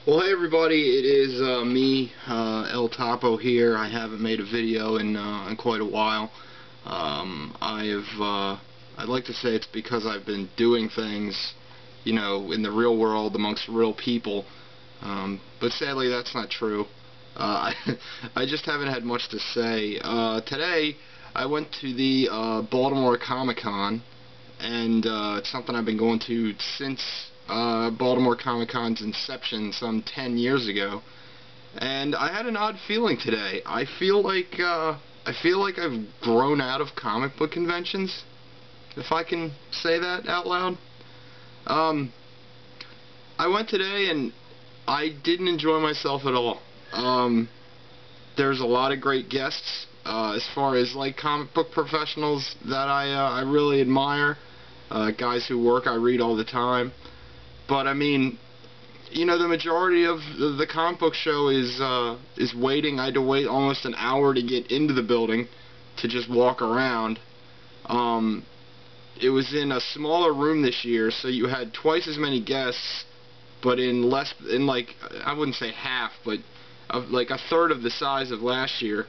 Well, hey everybody, it is me, El Topo here. I haven't made a video in quite a while. I'd like to say it's because I've been doing things, you know, in the real world amongst real people, but sadly that's not true. I just haven't had much to say. Today I went to the Baltimore Comic-Con, and it's something I've been going to since Baltimore Comic-Con's inception some 10 years ago, and I had an odd feeling today. I feel like I've grown out of comic book conventions, if I can say that out loud. I went today and I didn't enjoy myself at all. There's a lot of great guests as far as like comic book professionals that I really admire, guys who work I read all the time. But I mean, you know, the majority of the comic book show is waiting. I had to wait almost an hour to get into the building to just walk around. It was in a smaller room this year, so you had twice as many guests, but in like, I wouldn't say half, but like a third of the size of last year.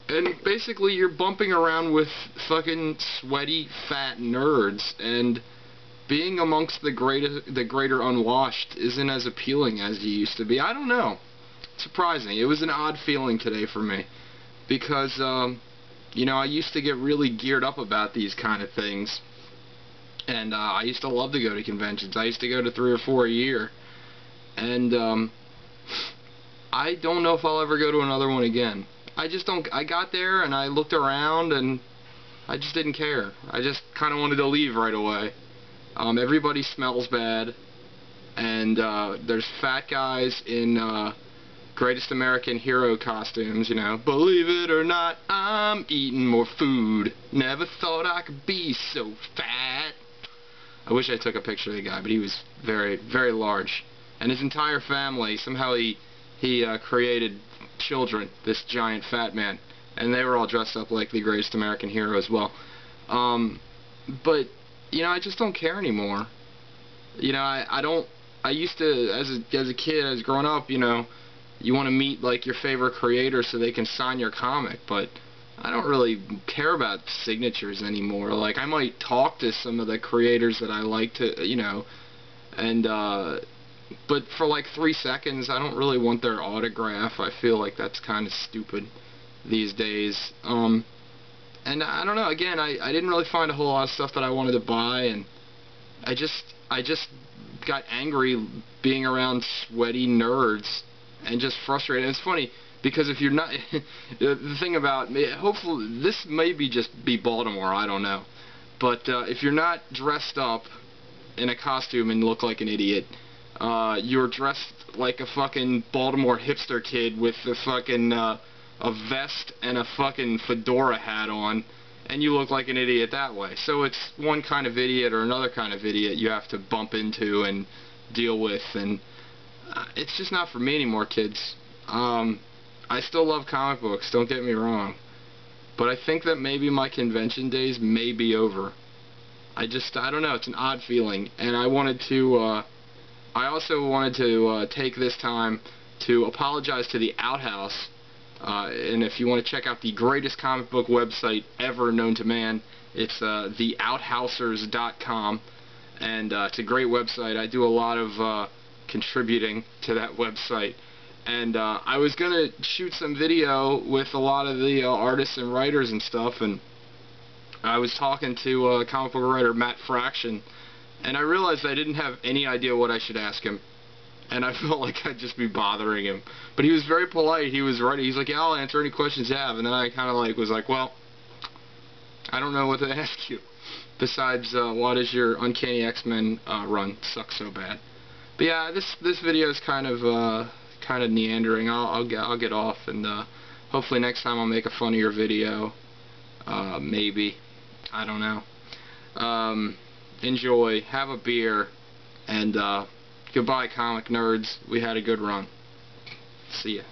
And basically you're bumping around with fucking sweaty, fat nerds, and being amongst the greater unwashed isn't as appealing as you used to be. I don't know. Surprising. It was an odd feeling today for me, because you know, I used to get really geared up about these kind of things, and I used to love to go to conventions. I used to go to 3 or 4 a year, and I don't know if I'll ever go to another one again. I just don't. I got there and I looked around and I just didn't care. I just kind of wanted to leave right away. Everybody smells bad, and there's fat guys in Greatest American Hero costumes, you know. Believe it or not, I'm eating more food. Never thought I could be so fat. I wish I took a picture of the guy, but he was very, very large. And his entire family, somehow he created children, this giant fat man. And they were all dressed up like the Greatest American Hero as well. But you know, I just don't care anymore. You know, I used to, as a kid, as growing up, you know, you want to meet like your favorite creator so they can sign your comic, but I don't really care about signatures anymore. Like, I might talk to some of the creators that I like to, you know, and but for like 3 seconds, I don't really want their autograph. I feel like that's kind of stupid these days. And I don't know, again, I didn't really find a whole lot of stuff that I wanted to buy, and I just got angry being around sweaty nerds and just frustrated. And it's funny, because if you're not, the thing about me, hopefully, this may just be Baltimore, I don't know, but if you're not dressed up in a costume and look like an idiot, you're dressed like a fucking Baltimore hipster kid with the fucking, a vest and a fucking fedora hat on, and you look like an idiot that way. So it's one kind of idiot or another kind of idiot you have to bump into and deal with, and it's just not for me anymore, kids. I still love comic books, don't get me wrong, but I think that maybe my convention days may be over. I don't know, it's an odd feeling, and I also wanted to take this time to apologize to the Outhouse. And if you want to check out the greatest comic book website ever known to man, it's theouthousers.com, and it's a great website. I do a lot of contributing to that website, and I was going to shoot some video with a lot of the artists and writers and stuff, and I was talking to comic book writer Matt Fraction, and I realized I didn't have any idea what I should ask him. And I felt like I'd just be bothering him. But he was very polite. He was ready. He's like, yeah, I'll answer any questions you have. And then I kind of like was like, well, I don't know what to ask you. Besides, why does your Uncanny X-Men run suck so bad? But yeah, this video is kind of meandering. I'll get off, and hopefully next time I'll make a funnier video. Maybe. I don't know. Enjoy. Have a beer. And goodbye, comic nerds. We had a good run. See ya.